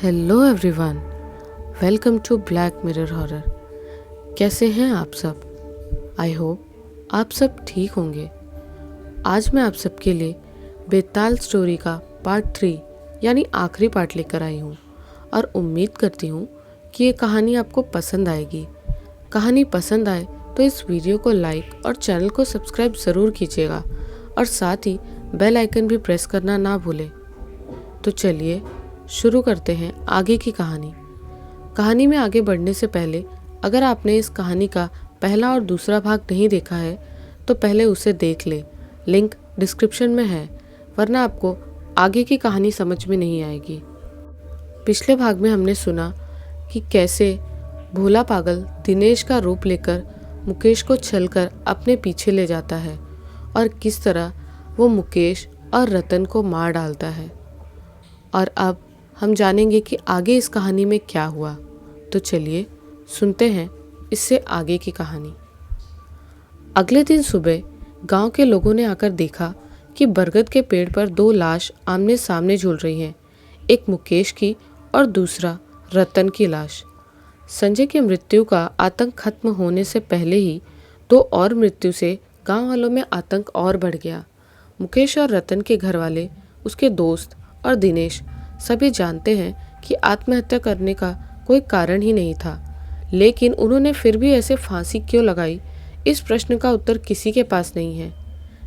Hello everyone, welcome to black mirror horror. कैसे हैं आप सब? आई होप आप सब ठीक होंगे। आज मैं आप सबके लिए बेताल स्टोरी का पार्ट 3 यानी आखिरी पार्ट लेकर आई हूँ और उम्मीद करती हूँ कि ये कहानी आपको पसंद आएगी। कहानी पसंद आए तो इस वीडियो को लाइक और चैनल को सब्सक्राइब ज़रूर कीजिएगा और साथ ही बेल आइकन भी प्रेस करना ना भूलें। तो चलिए शुरू करते हैं आगे की कहानी। कहानी में आगे बढ़ने से पहले अगर आपने इस कहानी का पहला और दूसरा भाग नहीं देखा है तो पहले उसे देख ले, लिंक डिस्क्रिप्शन में है, वरना आपको आगे की कहानी समझ में नहीं आएगी। पिछले भाग में हमने सुना कि कैसे भोला पागल दिनेश का रूप लेकर मुकेश को छलकर अपने पीछे ले जाता है और किस तरह वो मुकेश और रतन को मार डालता है। और अब हम जानेंगे कि आगे इस कहानी में क्या हुआ। तो चलिए सुनते हैं इससे आगे की कहानी। अगले दिन सुबह गांव के लोगों ने आकर देखा कि बरगद के पेड़ पर 2 लाश आमने सामने झूल रही हैं, एक मुकेश की और दूसरा रतन की लाश। संजय की मृत्यु का आतंक खत्म होने से पहले ही 2 और मृत्यु से गांव वालों में आतंक और बढ़ गया। मुकेश और रतन के घर वाले, उसके दोस्त और दिनेश सभी जानते हैं कि आत्महत्या करने का कोई कारण ही नहीं था, लेकिन उन्होंने फिर भी ऐसे फांसी क्यों लगाई, इस प्रश्न का उत्तर किसी के पास नहीं है।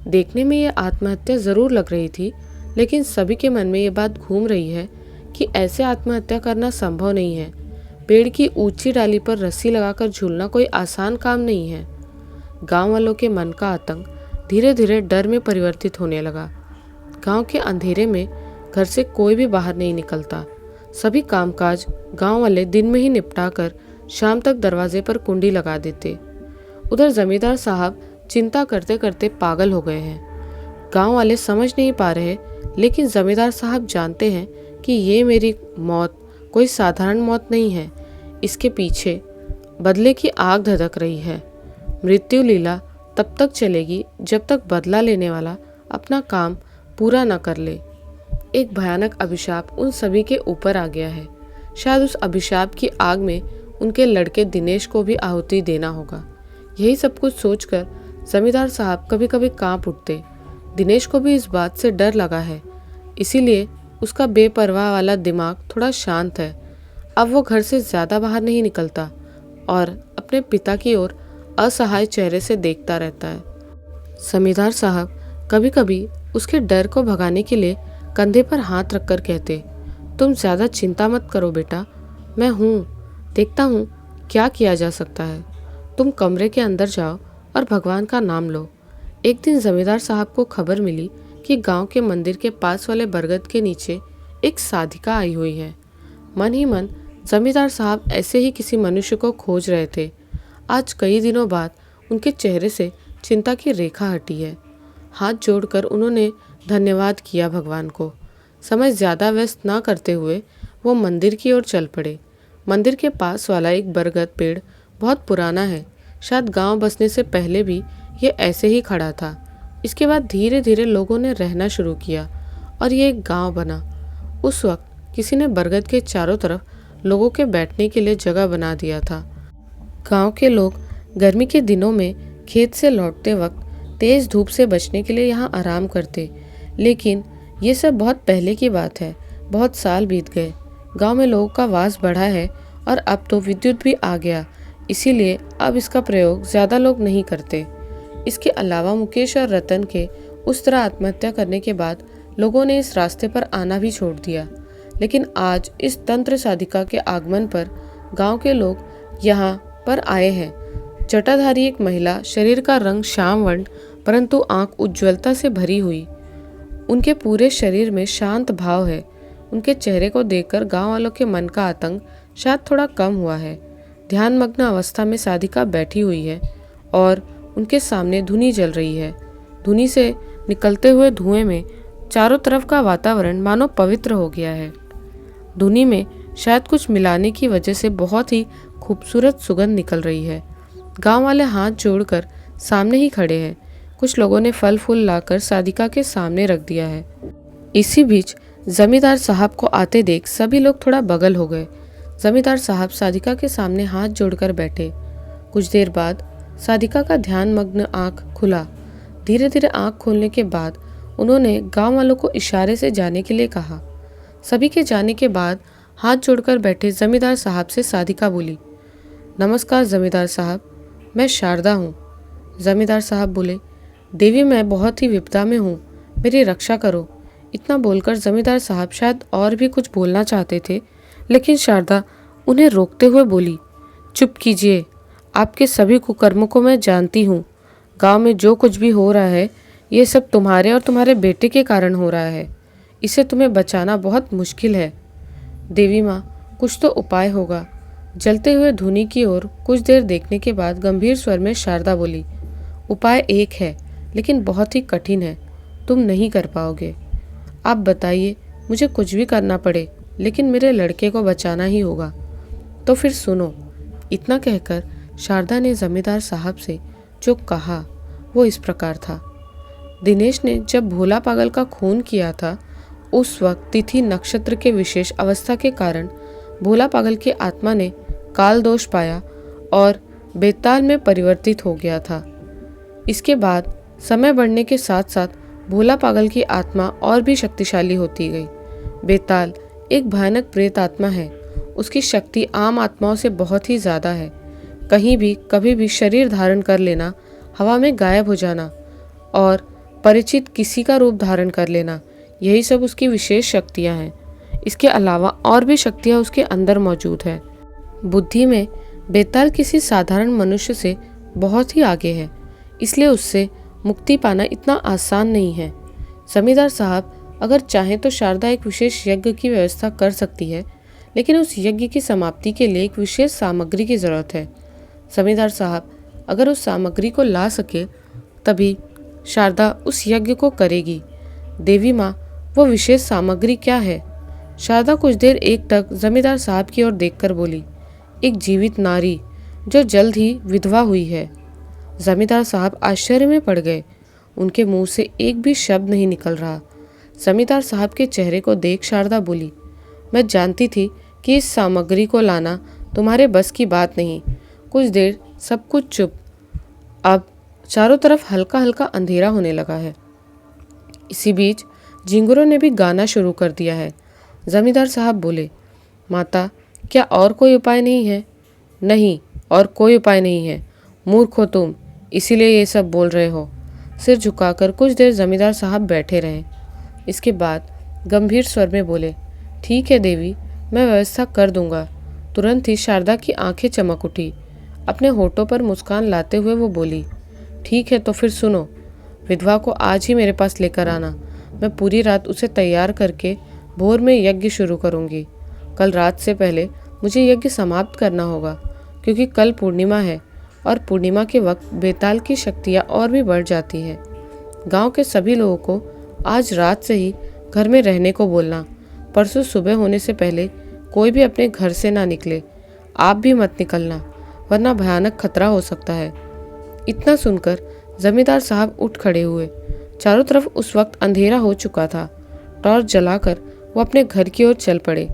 देखने में ये आत्महत्या ज़रूर लग रही थी, लेकिन सभी के मन में ये बात घूम रही है कि ऐसे आत्महत्या करना संभव नहीं है। पेड़ की ऊंची डाली पर रस्सी लगाकर झूलना कोई आसान काम नहीं है। गांव वालों के मन का आतंक धीरे धीरे डर में परिवर्तित होने लगा। गांव के अंधेरे में घर से कोई भी बाहर नहीं निकलता। सभी कामकाज गांव वाले दिन में ही निपटा कर शाम तक दरवाजे पर कुंडी लगा देते। उधर जमींदार साहब चिंता करते करते पागल हो गए हैं। गांव वाले समझ नहीं पा रहे, लेकिन जमींदार साहब जानते हैं कि ये मेरी मौत कोई साधारण मौत नहीं है। इसके पीछे बदले की आग धधक रही है। मृत्यु लीला तब तक चलेगी जब तक बदला लेने वाला अपना काम पूरा न कर ले। एक भयानक अभिशाप उन सभी के ऊपर आ गया है। शायद उस अभिशाप की आग में उनके लड़के दिनेश को भी आहुति देना होगा। यही सब कुछ सोचकर जमींदार साहब कभी कभी कांप उठते। दिनेश को भी इस बात से डर लगा है, इसीलिए उसका बेपरवाह वाला दिमाग थोड़ा शांत है। अब वो घर से ज़्यादा बाहर नहीं निकलता और अपने पिता की ओर असहाय चेहरे से देखता रहता है। जमींदार साहब कभी कभी उसके डर को भगाने के लिए कंधे पर हाथ रखकर कहते, तुम ज़्यादा चिंता मत करो बेटा, मैं हूँ, देखता हूँ क्या किया जा सकता है। तुम कमरे के अंदर जाओ और भगवान का नाम लो। एक दिन जमींदार साहब को खबर मिली कि गांव के मंदिर के पास वाले बरगद के नीचे एक साधिका आई हुई है। मन ही मन जमींदार साहब ऐसे ही किसी मनुष्य को खोज रहे थे। आज कई दिनों बाद उनके चेहरे से चिंता की रेखा हटी है। हाथ जोड़कर उन्होंने धन्यवाद किया भगवान को। समय ज़्यादा व्यस्त ना करते हुए वो मंदिर की ओर चल पड़े। मंदिर के पास वाला एक बरगद पेड़ बहुत पुराना है। शायद गांव बसने से पहले भी ये ऐसे ही खड़ा था। इसके बाद धीरे धीरे लोगों ने रहना शुरू किया और ये एक गांव बना। उस वक्त किसी ने बरगद के चारों तरफ लोगों के बैठने के लिए जगह बना दिया था। गाँव के लोग गर्मी के दिनों में खेत से लौटते वक्त तेज़ धूप से बचने के लिए यहाँ आराम करते। लेकिन ये सब बहुत पहले की बात है। बहुत साल बीत गए, गांव में लोगों का वास बढ़ा है और अब तो विद्युत भी आ गया, इसीलिए अब इसका प्रयोग ज़्यादा लोग नहीं करते। इसके अलावा मुकेश और रतन के उस तरह आत्महत्या करने के बाद लोगों ने इस रास्ते पर आना भी छोड़ दिया। लेकिन आज इस तंत्र साधिका के आगमन पर गाँव के लोग यहाँ पर आए हैं। जटाधारी एक महिला, शरीर का रंग श्याम वर्ण परंतु आंख उज्ज्वलता से भरी हुई। उनके पूरे शरीर में शांत भाव है। उनके चेहरे को देखकर गांव वालों के मन का आतंक शायद थोड़ा कम हुआ है। ध्यानमग्न अवस्था में साधिका बैठी हुई है और उनके सामने धुनी जल रही है। धुनी से निकलते हुए धुएं में चारों तरफ का वातावरण मानो पवित्र हो गया है। धुनी में शायद कुछ मिलाने की वजह से बहुत ही खूबसूरत सुगंध निकल रही है। गांव वाले हाथ जोड़कर सामने ही खड़े हैं। कुछ लोगों ने फल फूल लाकर साधिका के सामने रख दिया है। इसी बीच जमींदार साहब को आते देख सभी लोग थोड़ा बगल हो गए। जमींदार साहब साधिका के सामने हाथ जोड़कर बैठे। कुछ देर बाद साधिका का ध्यान मग्न आंख खुला। धीरे धीरे आंख खोलने के बाद उन्होंने गांव वालों को इशारे से जाने के लिए कहा। सभी के जाने के बाद हाथ जोड़कर बैठे जमींदार साहब से साधिका बोली, नमस्कार जमींदार साहब, मैं शारदा हूँ। जमींदार साहब बोले, देवी मैं बहुत ही विपदा में हूँ, मेरी रक्षा करो। इतना बोलकर जमींदार साहब शायद और भी कुछ बोलना चाहते थे, लेकिन शारदा उन्हें रोकते हुए बोली, चुप कीजिए, आपके सभी कुकर्मों को मैं जानती हूँ। गांव में जो कुछ भी हो रहा है ये सब तुम्हारे और तुम्हारे बेटे के कारण हो रहा है। इसे तुम्हें बचाना बहुत मुश्किल है। देवी माँ, कुछ तो उपाय होगा। जलते हुए धुनी की ओर कुछ देर देखने के बाद गंभीर स्वर में शारदा बोली, उपाय एक है, लेकिन बहुत ही कठिन है, तुम नहीं कर पाओगे। आप बताइए, मुझे कुछ भी करना पड़े, लेकिन मेरे लड़के को बचाना ही होगा। तो फिर सुनो। इतना कहकर शारदा ने जमींदार साहब से जो कहा वो इस प्रकार था। दिनेश ने जब भोला पागल का खून किया था, उस वक्त तिथि नक्षत्र के विशेष अवस्था के कारण भोला पागल की आत्मा ने काल दोष पाया और बेताल में परिवर्तित हो गया था। इसके बाद समय बढ़ने के साथ साथ भोला पागल की आत्मा और भी शक्तिशाली होती गई। बेताल एक भयानक प्रेत आत्मा है। उसकी शक्ति आम आत्माओं से बहुत ही ज़्यादा है। कहीं भी कभी भी शरीर धारण कर लेना, हवा में गायब हो जाना और परिचित किसी का रूप धारण कर लेना, यही सब उसकी विशेष शक्तियाँ हैं। इसके अलावा और भी शक्तियाँ उसके अंदर मौजूद है। बुद्धि में बेताल किसी साधारण मनुष्य से बहुत ही आगे है, इसलिए उससे मुक्ति पाना इतना आसान नहीं है। जमींदार साहब अगर चाहें तो शारदा एक विशेष यज्ञ की व्यवस्था कर सकती है, लेकिन उस यज्ञ की समाप्ति के लिए एक विशेष सामग्री की ज़रूरत है। जमींदार साहब अगर उस सामग्री को ला सके तभी शारदा उस यज्ञ को करेगी। देवी माँ, वो विशेष सामग्री क्या है? शारदा कुछ देर एकटक जमींदार साहब की ओर देखकर बोली, एक जीवित नारी जो जल्द ही विधवा हुई है। जमींदार साहब आश्चर्य में पड़ गए। उनके मुंह से एक भी शब्द नहीं निकल रहा। जमींदार साहब के चेहरे को देख शारदा बोली, मैं जानती थी कि इस सामग्री को लाना तुम्हारे बस की बात नहीं। कुछ देर सब कुछ चुप। अब चारों तरफ हल्का हल्का अंधेरा होने लगा है। इसी बीच झिंगुरों ने भी गाना शुरू कर दिया है। जमींदार साहब बोले, माता, क्या और कोई उपाय नहीं है? नहीं, और कोई उपाय नहीं है। मूर्ख हो तुम, इसीलिए ये सब बोल रहे हो। सिर झुकाकर कुछ देर जमींदार साहब बैठे रहे। इसके बाद गंभीर स्वर में बोले, ठीक है देवी, मैं व्यवस्था कर दूंगा। तुरंत ही शारदा की आंखें चमक उठी। अपने होठों पर मुस्कान लाते हुए वो बोली, ठीक है तो फिर सुनो। विधवा को आज ही मेरे पास लेकर आना। मैं पूरी रात उसे तैयार करके भोर में यज्ञ शुरू करूंगी। कल रात से पहले मुझे यज्ञ समाप्त करना होगा, क्योंकि कल पूर्णिमा है और पूर्णिमा के वक्त बेताल की शक्तियाँ और भी बढ़ जाती है। गांव के सभी लोगों को आज रात से ही घर में रहने को बोलना। परसों सुबह होने से पहले कोई भी अपने घर से ना निकले। आप भी मत निकलना, वरना भयानक खतरा हो सकता है। इतना सुनकर जमींदार साहब उठ खड़े हुए। चारों तरफ उस वक्त अंधेरा हो चुका था। टॉर्च जलाकर वो अपने घर की ओर चल पड़े।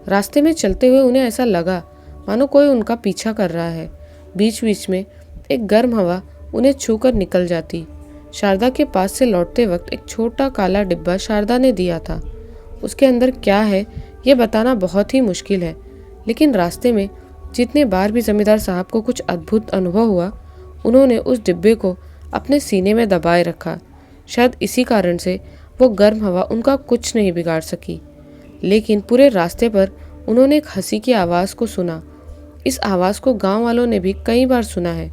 रास्ते में चलते हुए उन्हें ऐसा लगा मानो कोई उनका पीछा कर रहा है। बीच बीच में एक गर्म हवा उन्हें छूकर निकल जाती। शारदा के पास से लौटते वक्त एक छोटा काला डिब्बा शारदा ने दिया था। उसके अंदर क्या है ये बताना बहुत ही मुश्किल है, लेकिन रास्ते में जितने बार भी जमींदार साहब को कुछ अद्भुत अनुभव हुआ, उन्होंने उस डिब्बे को अपने सीने में दबाए रखा। शायद इसी कारण से वो गर्म हवा उनका कुछ नहीं बिगाड़ सकी। लेकिन पूरे रास्ते पर उन्होंने एक हंसी की आवाज़ को सुना। इस आवाज़ को गांव वालों ने भी कई बार सुना है।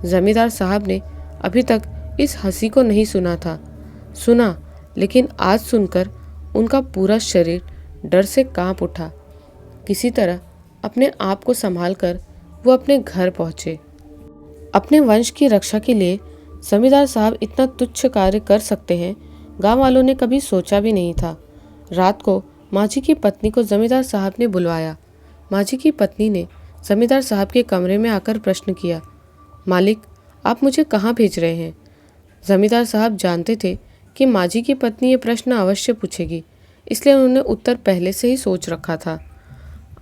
जमींदार साहब ने अभी तक इस हंसी को नहीं सुना था। सुना, लेकिन आज सुनकर उनका पूरा शरीर डर से कांप उठा। किसी तरह अपने आप को संभालकर वो अपने घर पहुंचे। अपने वंश की रक्षा के लिए जमींदार साहब इतना तुच्छ कार्य कर सकते हैं, गांव वालों ने कभी सोचा भी नहीं था। रात को माझी की पत्नी को जमींदार साहब ने बुलवाया। माझी की पत्नी ने जमींदार साहब के कमरे में आकर प्रश्न किया, मालिक, आप मुझे कहाँ भेज रहे हैं? जमींदार साहब जानते थे कि माझी की पत्नी ये प्रश्न अवश्य पूछेगी, इसलिए उन्होंने उत्तर पहले से ही सोच रखा था।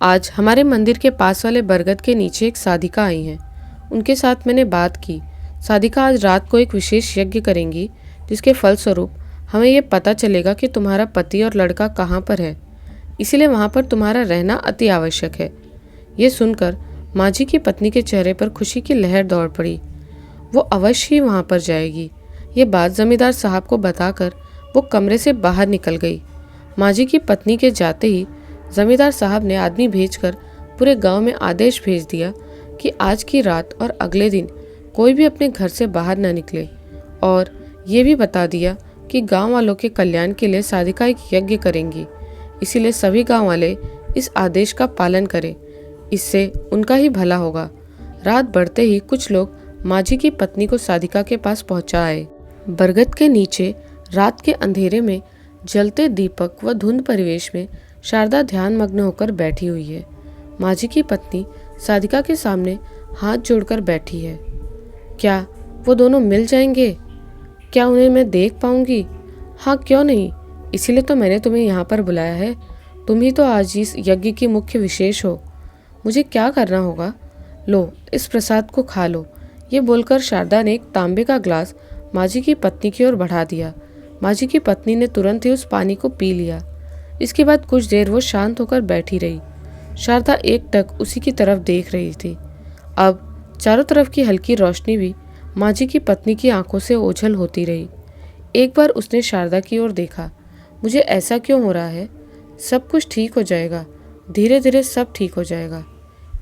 आज हमारे मंदिर के पास वाले बरगद के नीचे एक साधिका आई हैं। उनके साथ मैंने बात की। साधिका आज रात को एक विशेष यज्ञ करेंगी, जिसके फलस्वरूप हमें ये पता चलेगा कि तुम्हारा पति और लड़का कहाँ पर है। इसीलिए वहाँ पर तुम्हारा रहना अति आवश्यक है। ये सुनकर माझी की पत्नी के चेहरे पर खुशी की लहर दौड़ पड़ी। वो अवश्य ही वहाँ पर जाएगी। ये बात जमींदार साहब को बताकर वो कमरे से बाहर निकल गई। माझी की पत्नी के जाते ही जमींदार साहब ने आदमी भेजकर पूरे गांव में आदेश भेज दिया कि आज की रात और अगले दिन कोई भी अपने घर से बाहर न निकले, और ये भी बता दिया कि गांव वालों के कल्याण के लिए साधिका एक यज्ञ करेंगी। इसीलिए सभी गांव वाले इस आदेश का पालन करें, इससे उनका ही भला होगा। रात बढ़ते ही कुछ लोग माझी की पत्नी को साधिका के पास पहुंचा आए। बरगद के नीचे रात के अंधेरे में जलते दीपक व धुंध परिवेश में शारदा ध्यान मग्न होकर बैठी हुई है। माझी की पत्नी साधिका के सामने हाथ जोड़कर बैठी है। क्या वो दोनों मिल जाएंगे? क्या उन्हें मैं देख पाऊंगी? हाँ, क्यों नहीं, इसीलिए तो मैंने तुम्हें यहाँ पर बुलाया है। तुम ही तो आज इस यज्ञ की मुख्य विशेष हो। मुझे क्या करना होगा? लो, इस प्रसाद को खा लो। ये बोलकर शारदा ने एक तांबे का ग्लास माझी की पत्नी की ओर बढ़ा दिया। माझी की पत्नी ने तुरंत ही उस पानी को पी लिया। इसके बाद कुछ देर वो शांत होकर बैठी रही। शारदा एकटक उसी की तरफ देख रही थी। अब चारों तरफ की हल्की रोशनी भी माझी की पत्नी की आंखों से ओझल होती रही। एक बार उसने शारदा की ओर देखा। मुझे ऐसा क्यों हो रहा है? सब कुछ ठीक हो जाएगा, धीरे धीरे सब ठीक हो जाएगा।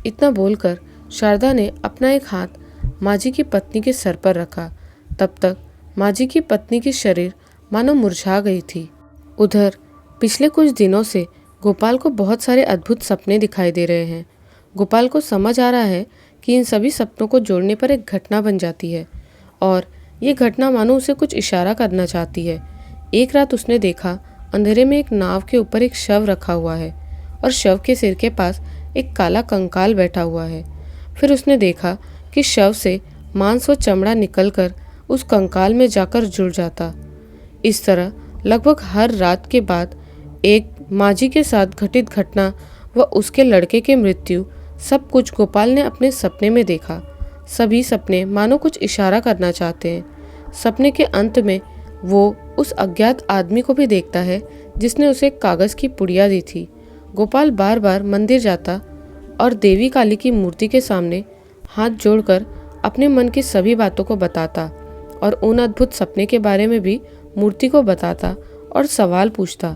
इतना बोलकर शारदा ने अपना एक हाथ माझी की पत्नी के सर पर रखा। तब तक माझी की पत्नी की शरीर मानो मुरझा गई थी। उधर पिछले कुछ दिनों से गोपाल को बहुत सारे अद्भुत सपने दिखाई दे रहे हैं। गोपाल को समझ आ रहा है कि इन सभी सपनों को जोड़ने पर एक घटना बन जाती है, और ये घटना मानो उसे कुछ इशारा करना चाहती है। एक रात उसने देखा अंधेरे में एक नाव के ऊपर एक शव रखा हुआ है, और शव के सिर के पास एक काला कंकाल बैठा हुआ है। फिर उसने देखा कि शव से मांस व चमड़ा निकलकर उस कंकाल में जाकर जुड़ जाता। इस तरह लगभग हर रात के बाद एक माझी के साथ घटित घटना व उसके लड़के की मृत्यु, सब कुछ गोपाल ने अपने सपने में देखा। सभी सपने मानो कुछ इशारा करना चाहते हैं। सपने के अंत में वो उस अज्ञात आदमी को भी देखता है जिसने उसे एक कागज की पुड़िया दी थी। गोपाल बार बार मंदिर जाता और देवी काली की मूर्ति के सामने हाथ जोड़कर अपने मन की सभी बातों को बताता, और उन अद्भुत सपने के बारे में भी मूर्ति को बताता और सवाल पूछता।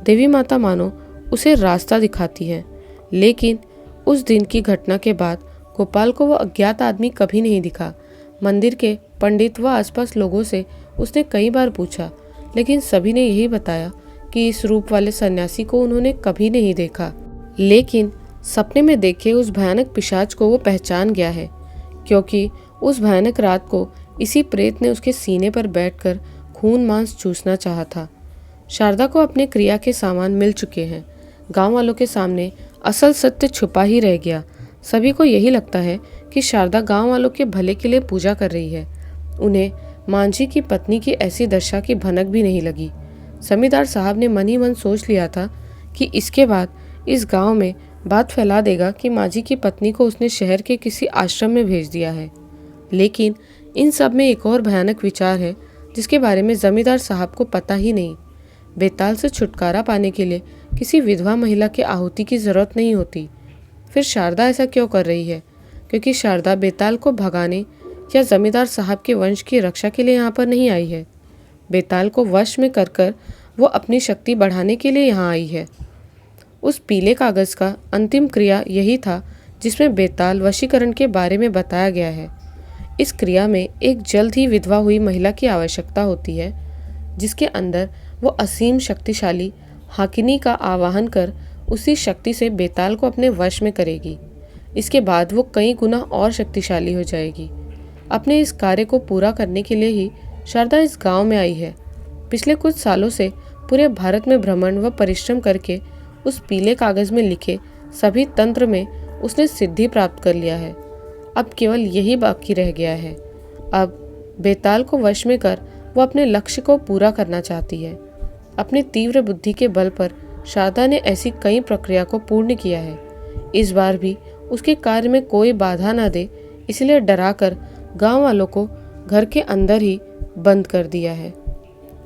देवी माता मानो उसे रास्ता दिखाती है। लेकिन उस दिन की घटना के बाद गोपाल को वह अज्ञात आदमी कभी नहीं दिखा। मंदिर के पंडित व आसपास लोगों से उसने कई बार पूछा, लेकिन सभी ने यही बताया कि इस रूप वाले सन्यासी को उन्होंने कभी नहीं देखा। लेकिन सपने में देखे उस भयानक पिशाच को वो पहचान गया है, क्योंकि उस भयानक रात को इसी प्रेत ने उसके सीने पर बैठकर खून मांस चूसना चाहा था। शारदा को अपने क्रिया के सामान मिल चुके हैं। गांव वालों के सामने असल सत्य छुपा ही रह गया। सभी को यही लगता है कि शारदा गांव वालों के भले के लिए पूजा कर रही है। उन्हें मांझी की पत्नी की ऐसी दशा की भनक भी नहीं लगी। जमींदार साहब ने मन ही मन सोच लिया था कि इसके बाद इस गांव में बात फैला देगा कि मांझी की पत्नी को उसने शहर के किसी आश्रम में भेज दिया है। लेकिन इन सब में एक और भयानक विचार है जिसके बारे में जमींदार साहब को पता ही नहीं। बेताल से छुटकारा पाने के लिए किसी विधवा महिला की आहुति की जरूरत नहीं होती। फिर शारदा ऐसा क्यों कर रही है? क्योंकि शारदा बेताल को भगाने या जमींदार साहब के वंश की रक्षा के लिए यहाँ पर नहीं आई है। बेताल को वश में कर वो अपनी शक्ति बढ़ाने के लिए यहाँ आई है। उस पीले कागज का अंतिम क्रिया यही था जिसमें बेताल वशीकरण के बारे में बताया गया है। इस क्रिया में एक जल्द ही विधवा हुई महिला की आवश्यकता होती है, जिसके अंदर वो असीम शक्तिशाली हाकिनी का आवाहन कर उसी शक्ति से बेताल को अपने वश में करेगी। इसके बाद वो कई गुना और शक्तिशाली हो जाएगी। अपने इस कार्य को पूरा करने के लिए ही शारदा इस गांव में आई है। पिछले कुछ सालों से पूरे भारत में भ्रमण व परिश्रम करके उस पीले कागज में लिखे सभी तंत्र में उसने सिद्धि प्राप्त कर लिया है। अब केवल यही बाकी रह गया है। अब बेताल को वश में कर वो अपने लक्ष्य को पूरा करना चाहती है। अपनी तीव्र बुद्धि के बल पर शारदा ने ऐसी कई प्रक्रिया को पूर्ण किया है। इस बार भी उसके कार्य में कोई बाधा न दे, इसलिए डराकर गांव वालों को घर के अंदर ही बंद कर दिया है।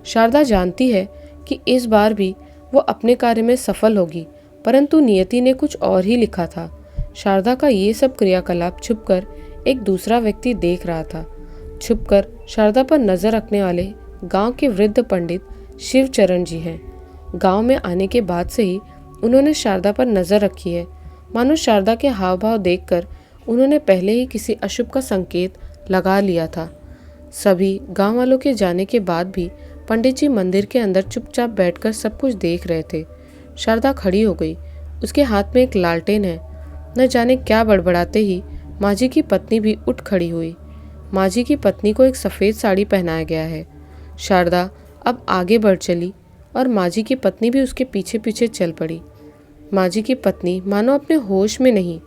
शारदा जानती है कि इस बार भी वो अपने कार्य में सफल होगी, परंतु नियति ने कुछ और ही लिखा था। शारदा का ये सब क्रियाकलाप छुपकर एक दूसरा व्यक्ति देख रहा था। छुपकर शारदा पर नजर रखने वाले गांव के वृद्ध पंडित शिवचरण जी हैं। गांव में आने के बाद से ही उन्होंने शारदा पर नजर रखी है। मानो शारदा के हाव भाव देखकर उन्होंने पहले ही किसी अशुभ का संकेत लगा लिया था। सभी गांव वालों के जाने के बाद भी पंडित जी मंदिर के अंदर चुपचाप बैठकर सब कुछ देख रहे थे। शारदा खड़ी हो गई। उसके हाथ में एक लालटेन है। न जाने क्या बड़बड़ाते ही माझी की पत्नी भी उठ खड़ी हुई। माझी की पत्नी को एक सफ़ेद साड़ी पहनाया गया है। शारदा अब आगे बढ़ चली और माझी की पत्नी भी उसके पीछे पीछे चल पड़ी। माझी की पत्नी मानो अपने होश में नहीं,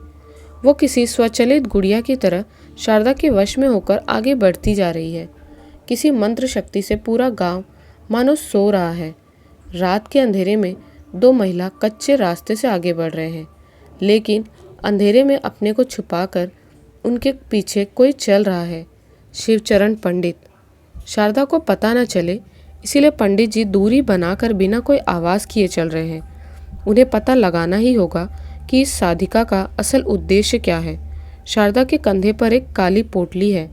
वो किसी स्वचलित गुड़िया की तरह शारदा के वश में होकर आगे बढ़ती जा रही है। किसी मंत्र शक्ति से पूरा गांव मानो सो रहा है। रात के अंधेरे में दो महिला कच्चे रास्ते से आगे बढ़ रहे हैं, लेकिन अंधेरे में अपने को छुपाकर उनके पीछे कोई चल रहा है। शिवचरण पंडित। शारदा को पता न चले इसीलिए पंडित जी दूरी बनाकर बिना कोई आवाज़ किए चल रहे हैं। उन्हें पता लगाना ही होगा कि इस साधिका का असल उद्देश्य क्या है। शारदा के कंधे पर एक काली पोटली है।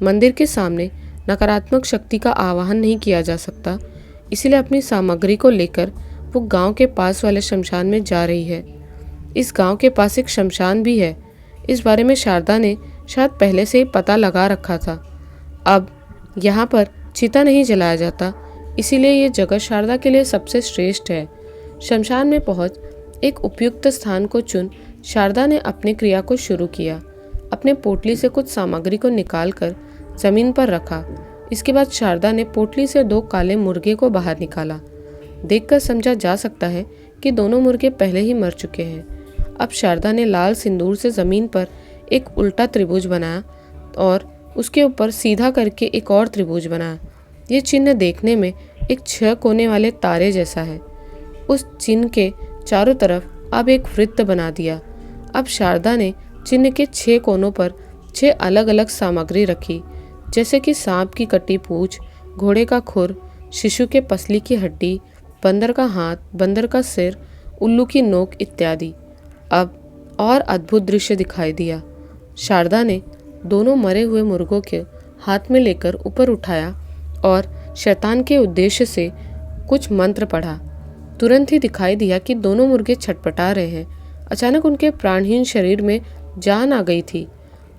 मंदिर के सामने नकारात्मक शक्ति का आवाहन नहीं किया जा सकता, इसलिए अपनी सामग्री को लेकर वो गांव के पास वाले शमशान में जा रही है। इस गांव के पास एक शमशान भी है। इस बारे में शारदा ने शायद पहले से ही पता लगा रखा था। अब यहाँ पर चिता नहीं जलाया जाता, इसीलिए ये जगह शारदा के लिए सबसे श्रेष्ठ है। शमशान में पहुँच एक उपयुक्त स्थान को चुन शारदा ने अपनी क्रिया को शुरू किया। अपने पोटली से कुछ सामग्री को निकालकर जमीन पर रखा। इसके बाद शारदा ने पोटली से दो काले मुर्गे को बाहर निकाला। देखकर समझा जा सकता है कि दोनों मुर्गे पहले ही मर चुके हैं। अब शारदा ने लाल सिंदूर से जमीन पर एक उल्टा त्रिभुज बनाया और उसके ऊपर सीधा करके एक और त्रिभुज बनाया। ये चिन्ह देखने में एक 6 कोने वाले तारे जैसा है। उस चिन्ह के चारों तरफ अब एक वृत्त बना दिया। अब शारदा ने चिन्ह के 6 कोनों पर 6 अलग अलग सामग्री रखी, जैसे कि सांप की कटी पूंछ, घोड़े का खुर, शिशु के पसली की हड्डी, बंदर का हाथ, बंदर का सिर, उल्लू की नोक इत्यादि। अब और अद्भुत दृश्य दिखाई दिया। शारदा ने दोनों मरे हुए मुर्गों के हाथ में लेकर ऊपर उठाया और शैतान के उद्देश्य से कुछ मंत्र पढ़ा। तुरंत ही दिखाई दिया कि दोनों मुर्गे छटपटा रहे हैं। अचानक उनके प्राणहीन शरीर में जान आ गई थी।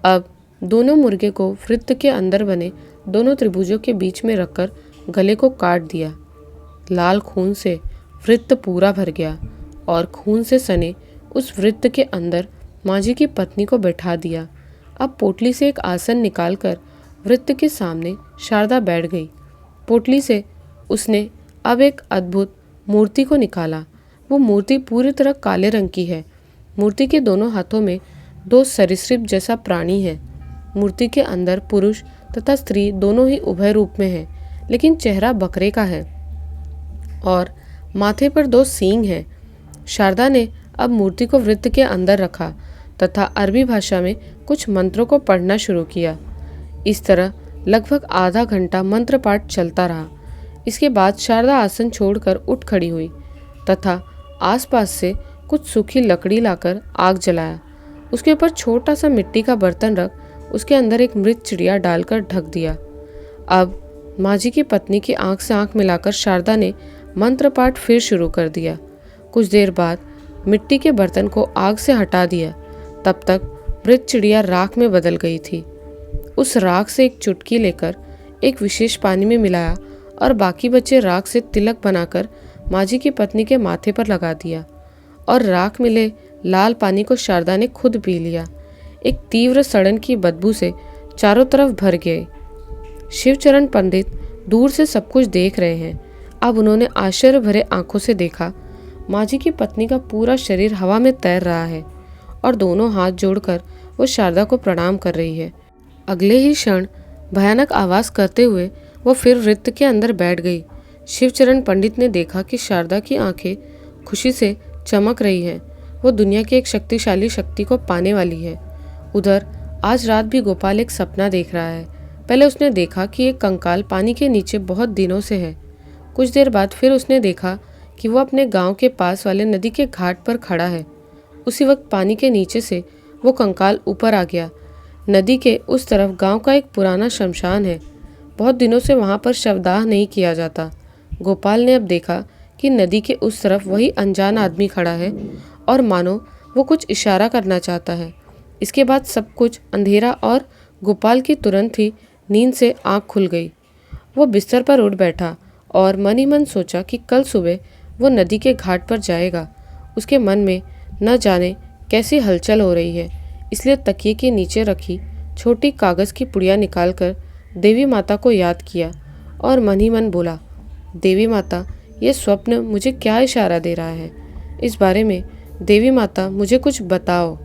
अब दोनों मुर्गे को वृत्त के अंदर बने दोनों त्रिभुजों के बीच में रखकर गले को काट दिया। लाल खून से वृत्त पूरा भर गया और खून से सने उस वृत्त के अंदर माझी की पत्नी को बैठा दिया। अब पोटली से एक आसन निकालकर वृत्त के सामने शारदा बैठ गई। पोटली से उसने अब एक अद्भुत मूर्ति को निकाला। वो मूर्ति पूरी तरह काले रंग की है। मूर्ति के दोनों हाथों में 2 सरीसृप जैसा प्राणी है। मूर्ति के अंदर पुरुष तथा स्त्री दोनों ही उभय रूप में है, लेकिन चेहरा बकरे का है और माथे पर 2 सींग हैं। शारदा ने अब मूर्ति को वृत्त के अंदर रखा तथा अरबी भाषा में कुछ मंत्रों को पढ़ना शुरू किया। इस तरह लगभग आधा घंटा मंत्र पाठ चलता रहा। इसके बाद शारदा आसन छोड़कर उठ खड़ी हुई तथा आसपास से कुछ सूखी लकड़ी लाकर आग जलाया। उसके ऊपर छोटा सा मिट्टी का बर्तन रख उसके अंदर एक मृत चिड़िया डालकर ढक दिया। अब माझी की पत्नी की आंख से आंख मिलाकर शारदा ने मंत्र पाठ फिर शुरू कर दिया। कुछ देर बाद मिट्टी के बर्तन को आग से हटा दिया। तब तक मृत चिड़िया राख में बदल गई थी। उस राख से एक चुटकी लेकर एक विशेष पानी में मिलाया और बाकी बचे राख से तिलक बनाकर माझी की पत्नी के माथे पर लगा दिया और राख मिले लाल पानी को शारदा ने खुद पी लिया। एक तीव्र सड़न की बदबू से चारों तरफ भर गए। शिवचरण पंडित दूर से सब कुछ देख रहे हैं। अब उन्होंने आश्चर्य भरे आंखों से देखा। माझी की पत्नी का पूरा शरीर हवा में तैर रहा है और दोनों हाथ जोड़कर वो शारदा को प्रणाम कर रही है। अगले ही क्षण भयानक आवाज करते हुए वो फिर वृत्त के अंदर बैठ गई। शिवचरण पंडित ने देखा कि शारदा की आंखें खुशी से चमक रही हैं। वो दुनिया की एक शक्तिशाली शक्ति को पाने वाली है। उधर आज रात भी गोपाल एक सपना देख रहा है। पहले उसने देखा कि एक कंकाल पानी के नीचे बहुत दिनों से है। कुछ देर बाद फिर उसने देखा कि वो अपने गांव के पास वाले नदी के घाट पर खड़ा है। उसी वक्त पानी के नीचे से वो कंकाल ऊपर आ गया। नदी के उस तरफ गांव का एक पुराना शमशान है। बहुत दिनों से वहां पर शवदाह नहीं किया जाता। गोपाल ने अब देखा कि नदी के उस तरफ वही अनजान आदमी खड़ा है और मानो वो कुछ इशारा करना चाहता है। इसके बाद सब कुछ अंधेरा और गोपाल की तुरंत ही नींद से आंख खुल गई। वो बिस्तर पर उठ बैठा और मन ही मन सोचा कि कल सुबह वो नदी के घाट पर जाएगा। उसके मन में न जाने कैसी हलचल हो रही है, इसलिए तकिए के नीचे रखी छोटी कागज़ की पुड़िया निकालकर देवी माता को याद किया और मन ही मन बोला, देवी माता, ये स्वप्न मुझे क्या इशारा दे रहा है? इस बारे में देवी माता मुझे कुछ बताओ।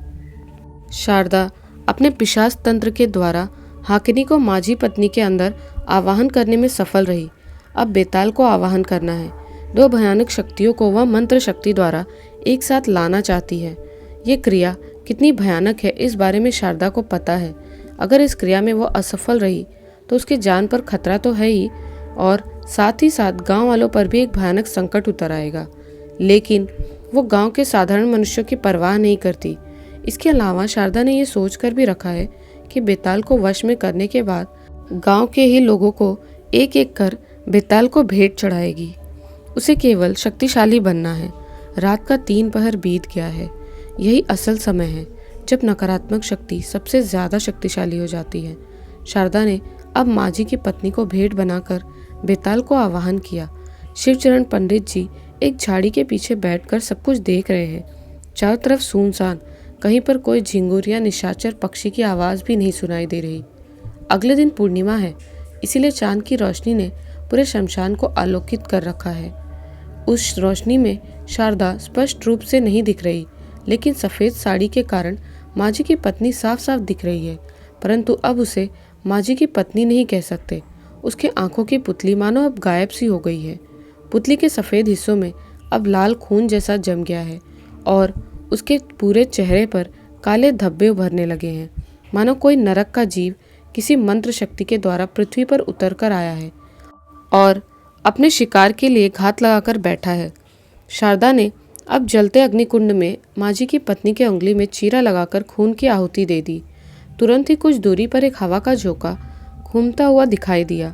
शारदा अपने पिशाच तंत्र के द्वारा हाकिनी को माझी पत्नी के अंदर आवाहन करने में सफल रही। अब बेताल को आवाहन करना है। दो भयानक शक्तियों को वह मंत्र शक्ति द्वारा एक साथ लाना चाहती है। ये क्रिया कितनी भयानक है इस बारे में शारदा को पता है। अगर इस क्रिया में वो असफल रही तो उसकी जान पर खतरा तो है ही, और साथ ही साथ गांव वालों पर भी एक भयानक संकट उतर आएगा। लेकिन वो गांव के साधारण मनुष्यों की परवाह नहीं करती। इसके अलावा शारदा ने ये सोच कर भी रखा है कि बेताल को वश में करने के बाद गांव के ही लोगों को एक एक कर बेताल को भेंट चढ़ाएगी। उसे केवल शक्तिशाली बनना है। रात का 3 पहर बीत गया है। यही असल समय है जब नकारात्मक शक्ति सबसे ज़्यादा शक्तिशाली हो जाती है। शारदा ने अब माझी की पत्नी को भेंट बनाकर बेताल को आवाहन किया। शिवचरण पंडित जी एक झाड़ी के पीछे बैठकर सब कुछ देख रहे हैं। चारों तरफ सुनसान, कहीं पर कोई झिंगुर या निशाचर पक्षी की आवाज़ भी नहीं सुनाई दे रही। अगले दिन पूर्णिमा है, इसीलिए चांद की रोशनी ने पूरे शमशान को आलोकित कर रखा है। उस रोशनी में शारदा स्पष्ट रूप से नहीं दिख रही, लेकिन सफ़ेद साड़ी के कारण माझी की पत्नी साफ साफ दिख रही है। परंतु अब उसे माझी की पत्नी नहीं कह सकते। उसके आंखों की पुतली मानो अब गायब सी हो गई है। पुतली के सफ़ेद हिस्सों में अब लाल खून जैसा जम गया है और उसके पूरे चेहरे पर काले धब्बे उभरने लगे हैं, मानो कोई नरक का जीव किसी मंत्र शक्ति के द्वारा पृथ्वी पर उतर कर आया है और अपने शिकार के लिए घात लगाकर बैठा है। शारदा ने अब जलते अग्निकुंड में माझी की पत्नी के उंगली में चीरा लगाकर खून की आहुति दे दी। तुरंत ही कुछ दूरी पर एक हवा का झोंका घूमता हुआ दिखाई दिया।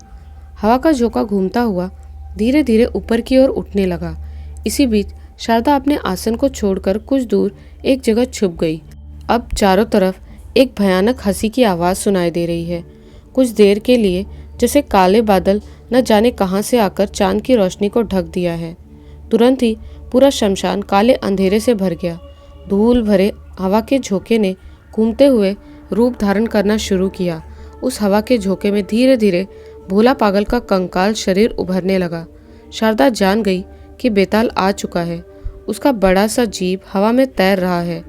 हवा का झोंका घूमता हुआ धीरे धीरे ऊपर की ओर उठने लगा। इसी बीच शारदा अपने आसन को छोड़कर कुछ दूर एक जगह छुप गई। अब चारों तरफ एक भयानक हंसी की आवाज़ सुनाई दे रही है। कुछ देर के लिए जैसे काले बादल न जाने कहां से आकर चांद की रोशनी को ढक दिया है। तुरंत ही पूरा शमशान काले अंधेरे से भर गया। धूल भरे हवा के झोंके ने घूमते हुए रूप धारण करना शुरू किया। उस हवा के झोंके में धीरे धीरे भोला पागल का कंकाल शरीर उभरने लगा। शारदा जान गई कि बेताल आ चुका है। उसका बड़ा सा जीव हवा में तैर रहा है।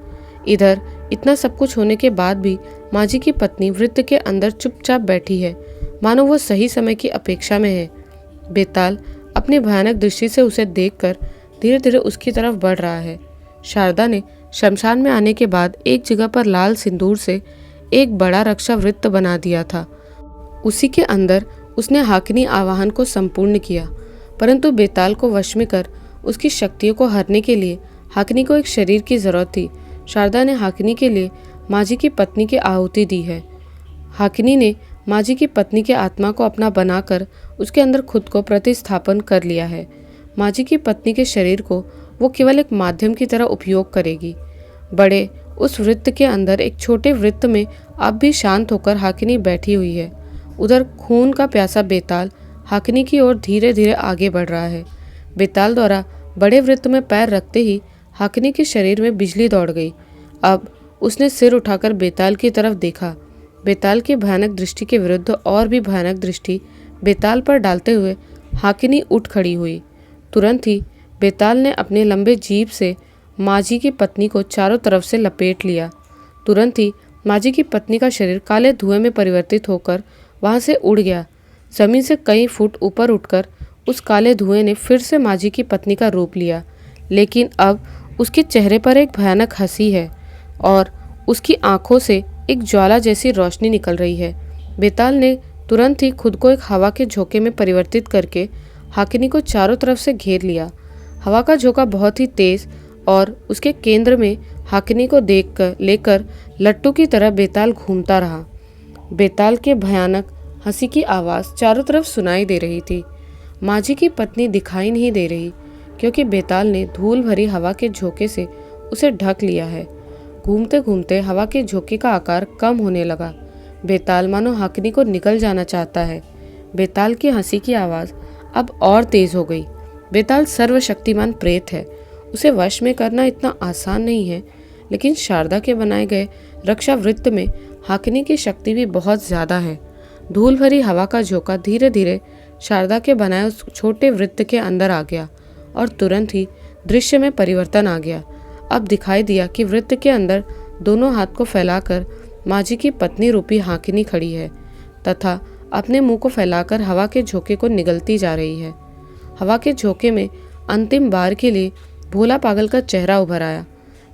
इधर इतना सब कुछ होने के बाद भी माझी की पत्नी वृत्त के अंदर चुपचाप बैठी है, मानो वो सही समय की अपेक्षा में है। बेताल अपनी भयानक दृष्टि से उसे देखकर धीरे धीरे उसकी तरफ बढ़ रहा है। शारदा ने शमशान में आने के बाद एक जगह पर लाल सिंदूर से एक बड़ा रक्षा वृत्त बना दिया था। उसी के अंदर उसने हाकिनी आवाहन को संपूर्ण किया। परंतु बेताल को वश में कर उसकी शक्तियों को हरने के लिए हाकिनी को एक शरीर की जरूरत थी। शारदा ने हाकिनी के लिए माझी की पत्नी की आहुति दी है। हाकिनी ने माझी की पत्नी के आत्मा को अपना बनाकर उसके अंदर खुद को प्रतिस्थापन कर लिया है। माझी की पत्नी के शरीर को वो केवल एक माध्यम की तरह उपयोग करेगी। बड़े उस वृत्त के अंदर एक छोटे वृत्त में अब भी शांत होकर हाकिनी बैठी हुई है। उधर खून का प्यासा बेताल हाकिनी की ओर धीरे धीरे आगे बढ़ रहा है। बेताल द्वारा बड़े वृत्त में पैर रखते ही हाकिनी के शरीर में बिजली दौड़ गई। अब उसने सिर उठाकर बेताल की तरफ देखा। बेताल की भयानक दृष्टि के विरुद्ध और भी भयानक दृष्टि बेताल पर डालते हुए हाकिनी उठ खड़ी हुई। तुरंत ही बेताल ने अपने लंबे जीभ से माझी की पत्नी को चारों तरफ से लपेट लिया। तुरंत ही माझी की पत्नी का शरीर काले धुएं में परिवर्तित होकर वहां से उड़ गया। जमीन से कई फुट ऊपर उठकर उस काले धुएं ने फिर से माझी की पत्नी का रूप लिया, लेकिन अब उसके चेहरे पर एक भयानक हंसी है और उसकी आंखों से एक ज्वाला जैसी रोशनी निकल रही है। बेताल ने तुरंत ही खुद को एक हवा के झोंके में परिवर्तित करके हाकिनी को चारों तरफ से घेर लिया। हवा का झोंका बहुत ही तेज और उसके केंद्र में हाकिनी को लेकर लट्टू की तरह बेताल घूमता रहा। बेताल के भयानक हंसी की आवाज़ चारों तरफ सुनाई दे रही थी। माझी की पत्नी दिखाई नहीं दे रही क्योंकि बेताल ने धूल भरी हवा के झोंके से उसे ढक लिया है। घूमते घूमते हवा के झोंके का आकार कम होने लगा। बेताल मानो हाकिनी को निकल जाना चाहता है। बेताल की हंसी की आवाज़ अब और तेज हो गई। बेताल सर्वशक्तिमान प्रेत है, उसे वश में करना इतना आसान नहीं है, लेकिन शारदा के बनाए गए रक्षा वृत्त में हाकिनी की शक्ति भी बहुत ज़्यादा है। धूल भरी हवा का झोंका धीरे धीरे शारदा के बनाए उस छोटे वृत्त के अंदर आ गया और तुरंत ही दृश्य में परिवर्तन आ गया। अब दिखाई दिया कि वृत्त के अंदर दोनों हाथ को फैलाकर माझी की पत्नी रूपी हाकिनी खड़ी है तथा अपने मुंह को फैलाकर हवा के झोंके को निगलती जा रही है। हवा के झोंके में अंतिम बार के लिए भोला पागल का चेहरा उभर आया।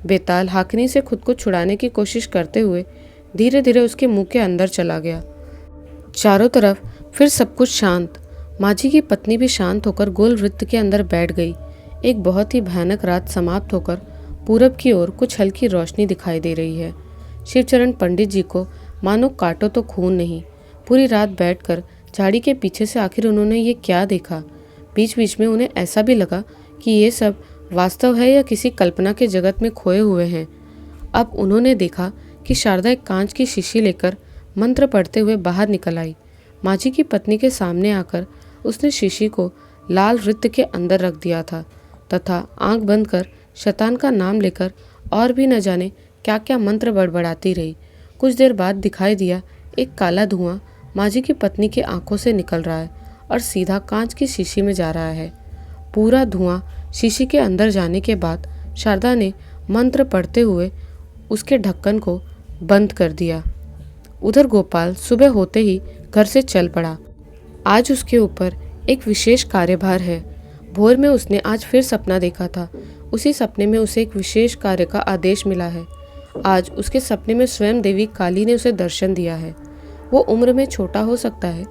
बेताल हाकिनी से खुद को छुड़ाने की कोशिश करते हुए धीरे धीरे उसके मुंह के अंदर चला गया। चारों तरफ फिर सब कुछ शांत। माझी की पत्नी भी शांत होकर गोल वृत्त के अंदर बैठ गई। एक बहुत ही भयानक रात समाप्त होकर पूरब की ओर कुछ हल्की रोशनी दिखाई दे रही है। शिवचरण पंडित जी को मानो काटो तो खून नहीं। पूरी रात बैठकर झाड़ी के पीछे से आखिर उन्होंने ये क्या देखा। बीच बीच में उन्हें ऐसा भी लगा कि ये सब वास्तव है या किसी कल्पना के जगत में खोए हुए हैं। अब उन्होंने देखा कि शारदा एक कांच की शीशी लेकर मंत्र पढ़ते हुए बाहर निकल आई। माझी की पत्नी के सामने आकर उसने शीशी को लाल वृत्त के अंदर रख दिया था तथा आंख बंद कर शैतान का नाम लेकर और भी न जाने क्या क्या मंत्र बड़बड़ाती रही। कुछ देर बाद दिखाई दिया एक काला धुआं माझी की पत्नी की आंखों से निकल रहा है और सीधा कांच की शीशी में जा रहा है। पूरा धुआं शीशी के अंदर जाने के बाद शारदा ने मंत्र पढ़ते हुए उसके ढक्कन को बंद कर दिया। उधर गोपाल सुबह होते ही घर से चल पड़ा। आज उसके ऊपर एक विशेष कार्यभार है। भोर में उसने आज फिर सपना देखा था। उसी सपने में उसे एक विशेष कार्य का आदेश मिला है। आज उसके सपने में स्वयं देवी काली ने उसे दर्शन दिया है। वो उम्र में छोटा हो सकता है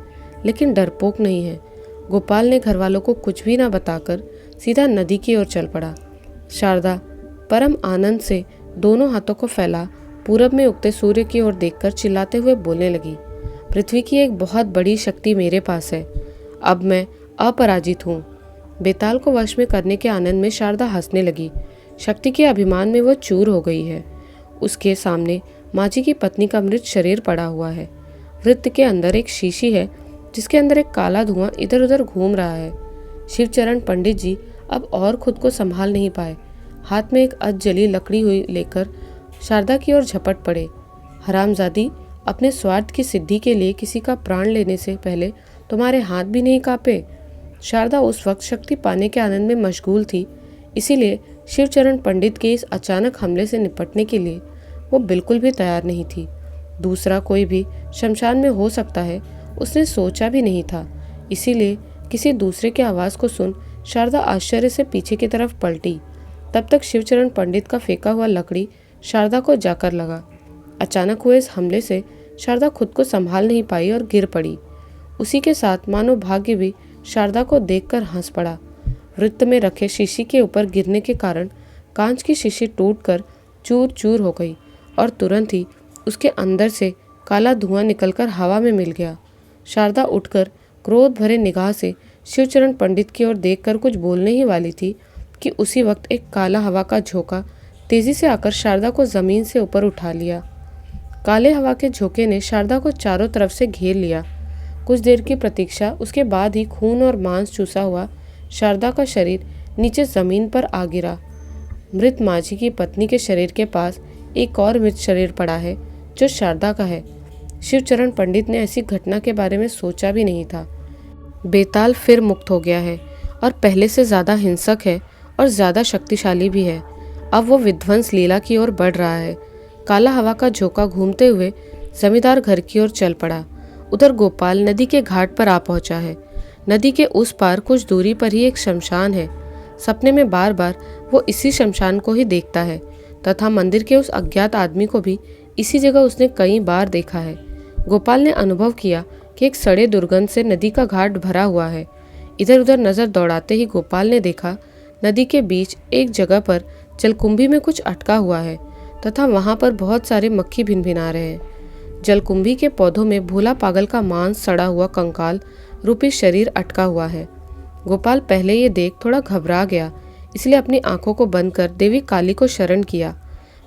लेकिन डरपोक नहीं है। गोपाल ने घर वालों को कुछ भी ना बताकर सीधा नदी की ओर चल पड़ा। शारदा परम आनंद से दोनों हाथों को फैला पूरब में उगते सूर्य की ओर देखकर चिल्लाते हुए बोलने लगी, पृथ्वी की एक बहुत बड़ी शक्ति मेरे पास है। अब मैं अपराजित हूँ। बेताल को वश में करने के आनंद में शारदा हंसने लगी। शक्ति के अभिमान में वो चूर हो गई है। उसके सामने माझी की पत्नी का मृत शरीर पड़ा हुआ है। वृत्त के अंदर एक शीशी है जिसके अंदर एक काला धुआं इधर उधर घूम रहा है। शिवचरण पंडित जी अब और खुद को संभाल नहीं पाए। हाथ में एक अधजली लकड़ी हुई लेकर शारदा की ओर झपट पड़े। हरामजादी, अपने स्वार्थ की सिद्धि के लिए किसी का प्राण लेने से पहले तुम्हारे हाथ भी नहीं कांपे। शारदा उस वक्त शक्ति पाने के आनंद में मशगूल थी, इसीलिए शिवचरण पंडित के इस अचानक हमले से निपटने के लिए वो बिल्कुल भी तैयार नहीं थी। दूसरा कोई भी शमशान में हो सकता है, उसने सोचा भी नहीं था। इसीलिए किसी दूसरे की आवाज़ को सुन शारदा आश्चर्य से पीछे की तरफ पलटी। तब तक शिवचरण पंडित का फेंका हुआ लकड़ी शारदा को जाकर लगा। अचानक हुए इस हमले से शारदा खुद को संभाल नहीं पाई और गिर पड़ी। उसी के साथ मानो भाग्य भी शारदा को देखकर हंस पड़ा। वृत्त में रखे शीशी के ऊपर गिरने के कारण कांच की शीशी टूटकर चूर चूर हो गई और तुरंत ही उसके अंदर से काला धुआं निकलकर हवा में मिल गया। शारदा उठकर क्रोध भरे निगाह से शिवचरण पंडित की ओर देखकर कुछ बोलने ही वाली थी कि उसी वक्त एक काला हवा का झोंका तेजी से आकर शारदा को जमीन से ऊपर उठा लिया। काले हवा के झोंके ने शारदा को चारों तरफ से घेर लिया। कुछ देर की प्रतीक्षा, उसके बाद ही खून और मांस चूसा हुआ शारदा का शरीर नीचे जमीन पर आ गिरा। मृत माझी की पत्नी के शरीर के पास एक और मृत शरीर पड़ा है जो शारदा का है। शिवचरण पंडित ने ऐसी घटना के बारे में सोचा भी नहीं था। बेताल फिर मुक्त हो गया है और पहले से ज़्यादा हिंसक है और ज़्यादा शक्तिशाली भी है। अब वो विध्वंस लीला की ओर बढ़ रहा है। काला हवा का झोंका घूमते हुए जमींदार घर की ओर चल पड़ा। उधर गोपाल नदी के घाट पर आ पहुंचा है। नदी के उस पार कुछ दूरी पर ही एक शमशान है। सपने में बार बार वो इसी शमशान को ही देखता है तथा मंदिर के उस अज्ञात आदमी को भी इसी जगह उसने कई बार देखा है। गोपाल ने अनुभव किया कि एक सड़े दुर्गंध से नदी का घाट भरा हुआ है। इधर उधर नजर दौड़ाते ही गोपाल ने देखा नदी के बीच एक जगह पर जलकुंभी में कुछ अटका हुआ है तथा वहां पर बहुत सारे मक्खी भिनभिना रहे हैं। जलकुंभी के पौधों में भोला पागल का मांस सड़ा हुआ कंकाल रूपी शरीर अटका हुआ है। गोपाल पहले ये देख थोड़ा घबरा गया, इसलिए अपनी आंखों को बंद कर देवी काली को शरण किया।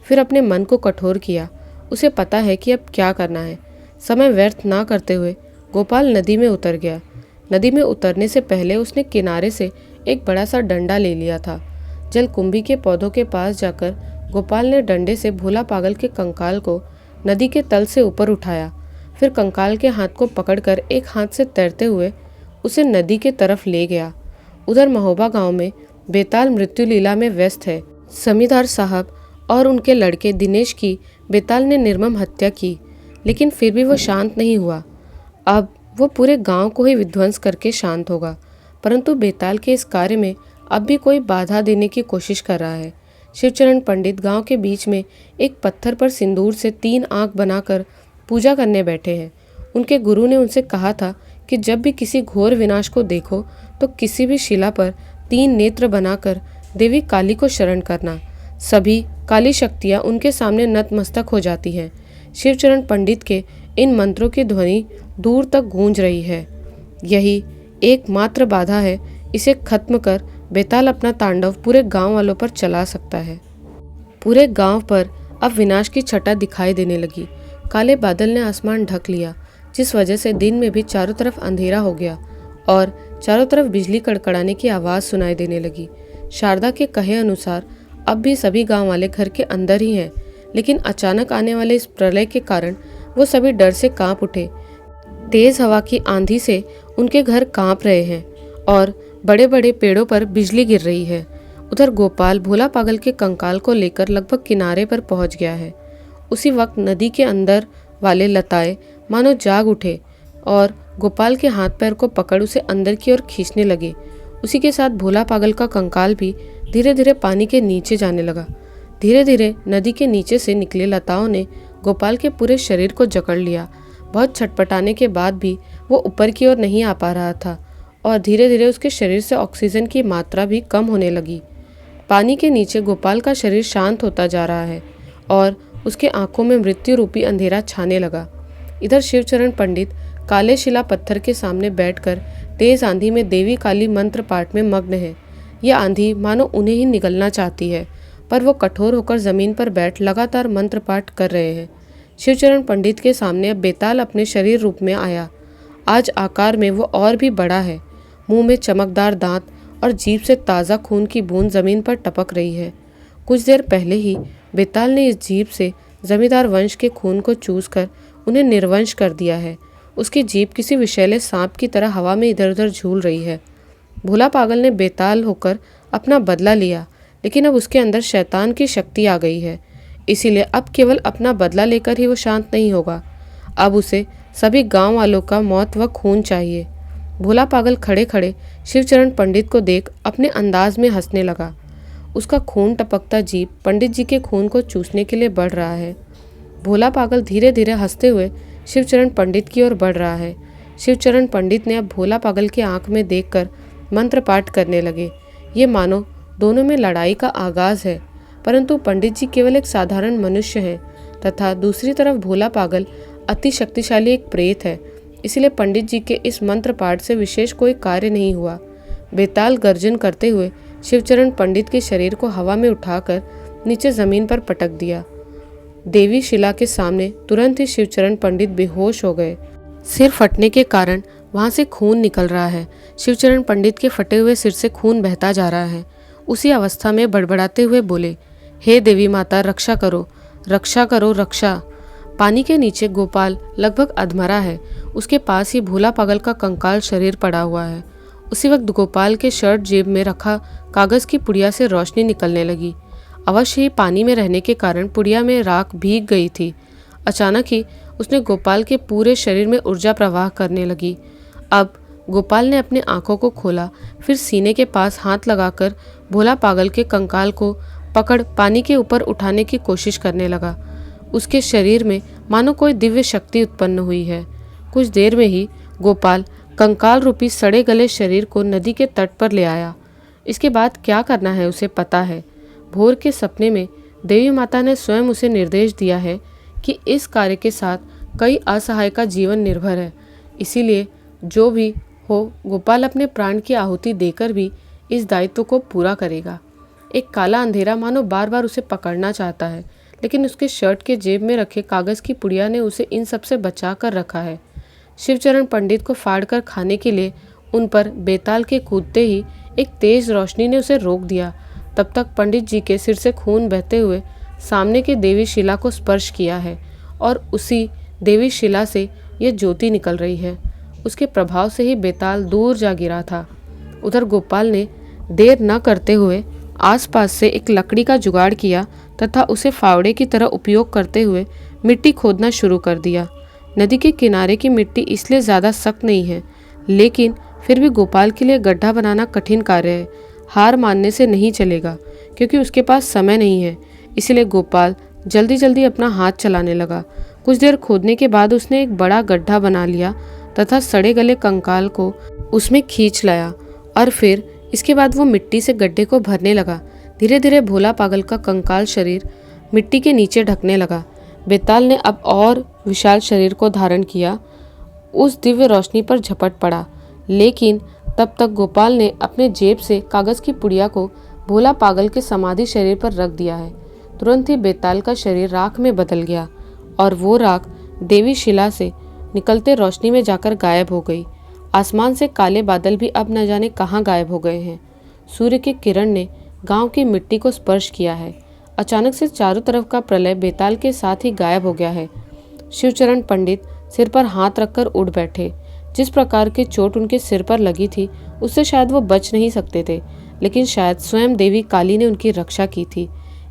फिर अपने मन को कठोर किया। उसे पता है कि अब क्या करना है। समय व्यर्थ ना करते हुए गोपाल नदी में उतर गया। नदी में उतरने से पहले उसने किनारे से एक बड़ा सा डंडा ले लिया था। जलकुंभी के पौधों के पास जाकर गोपाल ने डंडे से भोला पागल के कंकाल को नदी के तल से ऊपर उठाया। फिर कंकाल के हाथ को पकड़कर एक हाथ से तैरते हुए उसे नदी के तरफ ले गया। उधर महोबा गांव में बेताल मृत्यु लीला में व्यस्त है। जमींदार साहब और उनके लड़के दिनेश की बेताल ने निर्मम हत्या की, लेकिन फिर भी वो शांत नहीं हुआ। अब वो पूरे गांव को ही विध्वंस करके शांत होगा। परंतु बेताल के इस कार्य में अब भी कोई बाधा देने की कोशिश कर रहा है। शिवचरण पंडित गांव के बीच में एक पत्थर पर सिंदूर से 3 आंख बनाकर पूजा करने बैठे हैं। उनके गुरु ने उनसे कहा था कि जब भी किसी घोर विनाश को देखो तो किसी भी शिला पर 3 नेत्र बनाकर देवी काली को शरण करना। सभी काली शक्तियां उनके सामने नतमस्तक हो जाती हैं। शिवचरण पंडित के इन मंत्रों की ध्वनि दूर तक गूंज रही है। यही एकमात्र बाधा है। इसे खत्म कर बेताल अपना तांडव पूरे गांव वालों पर चला सकता है। पूरे गांव पर अब विनाश की छटा दिखाई देने लगी। काले बादल ने आसमान ढक लिया, जिस वजह से दिन में भी चारों तरफ अंधेरा हो गया और चारों तरफ बिजली कड़कड़ाने की आवाज़ सुनाई देने लगी। शारदा के कहे अनुसार अब भी सभी गांव वाले घर के अंदर ही हैं, लेकिन अचानक आने वाले इस प्रलय के कारण वो सभी डर से कांप उठे। तेज हवा की आंधी से उनके घर कांप रहे हैं और बड़े बड़े पेड़ों पर बिजली गिर रही है। उधर गोपाल भोला पागल के कंकाल को लेकर लगभग किनारे पर पहुंच गया है। उसी वक्त नदी के अंदर वाले लताए मानो जाग उठे और गोपाल के हाथ पैर को पकड़ उसे अंदर की ओर खींचने लगे। उसी के साथ भोला पागल का कंकाल भी धीरे धीरे पानी के नीचे जाने लगा। धीरे धीरे नदी के नीचे से निकले लताओं ने गोपाल के पूरे शरीर को जकड़ लिया। बहुत छटपटाने के बाद भी वो ऊपर की ओर नहीं आ पा रहा था और धीरे धीरे उसके शरीर से ऑक्सीजन की मात्रा भी कम होने लगी। पानी के नीचे गोपाल का शरीर शांत होता जा रहा है और उसके आंखों में मृत्यु रूपी अंधेरा छाने लगा। इधर शिवचरण पंडित काले शिला पत्थर के सामने बैठकर तेज आंधी में देवी काली मंत्र पाठ में मग्न है। यह आंधी मानो उन्हें ही निगलना चाहती है, पर वो कठोर होकर जमीन पर बैठ लगातार मंत्र पाठ कर रहे हैं। शिवचरण पंडित के सामने अब बेताल अपने शरीर रूप में आया। आज आकार में वो और भी बड़ा है। मुंह में चमकदार दांत और जीभ से ताज़ा खून की बूंद जमीन पर टपक रही है। कुछ देर पहले ही बेताल ने इस जीभ से जमींदार वंश के खून को चूस कर उन्हें निर्वंश कर दिया है। उसकी जीभ किसी विषैले सांप की तरह हवा में इधर उधर झूल रही है। भोला पागल ने बेताल होकर अपना बदला लिया, लेकिन अब उसके अंदर शैतान की शक्ति आ गई है। इसीलिए अब केवल अपना बदला लेकर ही वो शांत नहीं होगा। अब उसे सभी गांव वालों का मौत व खून चाहिए। भोला पागल खड़े खड़े शिवचरण पंडित को देख अपने अंदाज में हंसने लगा। उसका खून टपकता जीभ पंडित जी के खून को चूसने के लिए बढ़ रहा है। भोला पागल धीरे धीरे हंसते हुए शिवचरण पंडित की ओर बढ़ रहा है। शिवचरण पंडित ने अब भोला पागल की आंख में देखकर मंत्र पाठ करने लगे। ये मानो दोनों में लड़ाई का आगाज है, परंतु पंडित जी केवल एक साधारण मनुष्य हैं तथा दूसरी तरफ भोला पागल अति शक्तिशाली एक प्रेत है। इसलिए पंडित जी के इस मंत्र पाठ से विशेष कोई कार्य नहीं हुआ। बेताल गर्जन करते हुए शिवचरण पंडित के शरीर को हवा में उठाकर नीचे जमीन पर पटक दिया। देवी शिला के सामने तुरंत ही शिवचरण पंडित बेहोश हो गए। सिर फटने के कारण वहां से खून निकल रहा है। शिवचरण पंडित के फटे हुए सिर से खून बहता जा रहा है। उसी अवस्था में बड़बड़ाते हुए बोले, हे देवी माता, रक्षा करो, रक्षा करो, रक्षा। पानी के नीचे गोपाल लगभग अधमरा है। उसके पास ही भोला पागल का कंकाल शरीर पड़ा हुआ है। उसी वक्त गोपाल के शर्ट जेब में रखा कागज की पुड़िया से रोशनी निकलने लगी। अवश्य ही पानी में रहने के कारण पुड़िया में राख भीग गई थी। अचानक ही उसने गोपाल के पूरे शरीर में ऊर्जा प्रवाह करने लगी। अब गोपाल ने अपनी आंखों को खोला, फिर सीने के पास हाथ लगाकर भोला पागल के कंकाल को पकड़ पानी के ऊपर उठाने की कोशिश करने लगा। उसके शरीर में मानो कोई दिव्य शक्ति उत्पन्न हुई है। कुछ देर में ही गोपाल कंकाल रूपी सड़े गले शरीर को नदी के तट पर ले आया। इसके बाद क्या करना है उसे पता है। भोर के सपने में देवी माता ने स्वयं उसे निर्देश दिया है कि इस कार्य के साथ कई असहाय का जीवन निर्भर है। इसीलिए जो भी हो, गोपाल अपने प्राण की आहुति देकर भी इस दायित्व को पूरा करेगा। एक काला अंधेरा मानो बार बार उसे पकड़ना चाहता है, लेकिन उसके शर्ट के जेब में रखे कागज की पुड़िया ने उसे इन सब से बचा कर रखा है। शिवचरण पंडित को फाड़कर खाने के लिए उन पर बेताल के कूदते ही एक तेज रोशनी ने उसे रोक दिया। तब तक पंडित जी के सिर से खून बहते हुए सामने के देवी शिला को स्पर्श किया है और उसी देवी शिला से यह ज्योति निकल रही है। उसके प्रभाव से ही बेताल दूर जा गिरा था। उधर गोपाल ने देर न करते हुए आसपास से एक लकड़ी का जुगाड़ किया तथा उसे फावड़े की तरह उपयोग करते हुए मिट्टी खोदना शुरू कर दिया। नदी के किनारे की मिट्टी इसलिए ज़्यादा सख्त नहीं है, लेकिन फिर भी गोपाल के लिए गड्ढा बनाना कठिन कार्य है। हार मानने से नहीं चलेगा, क्योंकि उसके पास समय नहीं है। इसलिए गोपाल जल्दी जल्दी अपना हाथ चलाने लगा। कुछ देर खोदने के बाद उसने एक बड़ा गड्ढा बना लिया तथा सड़े गले कंकाल को उसमें खींच लाया और फिर इसके बाद वो मिट्टी से गड्ढे को भरने लगा। धीरे धीरे भोला पागल का कंकाल शरीर मिट्टी के नीचे ढकने लगा। बेताल ने अब और विशाल शरीर को धारण किया, उस दिव्य रोशनी पर झपट पड़ा। लेकिन तब तक गोपाल ने अपने जेब से कागज की पुड़िया को भोला पागल के समाधि शरीर पर रख दिया है। तुरंत ही बेताल का शरीर राख में बदल गया और वो राख देवी शिला से निकलते रोशनी में जाकर गायब हो गई। आसमान से काले बादल भी अब न जाने कहाँ गायब हो गए हैं। सूर्य की किरण ने गांव की मिट्टी को स्पर्श किया है। अचानक से चारों तरफ का प्रलय बेताल के साथ ही गायब हो गया है। शिवचरण पंडित सिर पर हाथ रखकर उठ बैठे। जिस प्रकार की चोट उनके सिर पर लगी थी उससे शायद वो बच नहीं सकते थे, लेकिन शायद स्वयं देवी काली ने उनकी रक्षा की थी।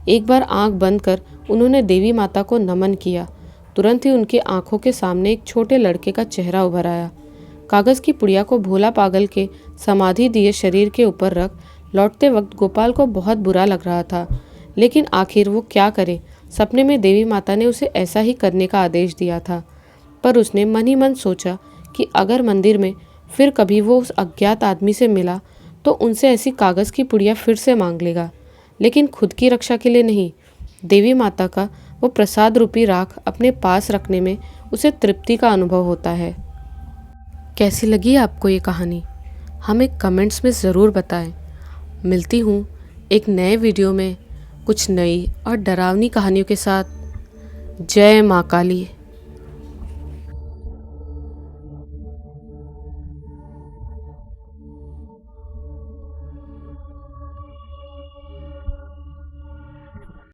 एक बार आंख बंद कर उन्होंने देवी माता को नमन किया। तुरंत ही उनकी आंखों के सामने एक छोटे लड़के का चेहरा उभर आया। कागज की पुड़िया को भोला पागल के समाधि दिए शरीर के ऊपर रख लौटते वक्त गोपाल को बहुत बुरा लग रहा था, लेकिन आखिर वो क्या करे। सपने में देवी माता ने उसे ऐसा ही करने का आदेश दिया था, पर उसने मन ही मन सोचा कि अगर मंदिर में फिर कभी वो उस अज्ञात आदमी से मिला तो उनसे ऐसी कागज की पुड़िया फिर से मांग लेगा, लेकिन खुद की रक्षा के लिए नहीं। देवी माता का वो प्रसाद रूपी राख अपने पास रखने में उसे तृप्ति का अनुभव होता है। कैसी लगी आपको ये कहानी, हमें कमेंट्स में ज़रूर बताएं। मिलती हूँ एक नए वीडियो में कुछ नई और डरावनी कहानियों के साथ। जय माँ काली।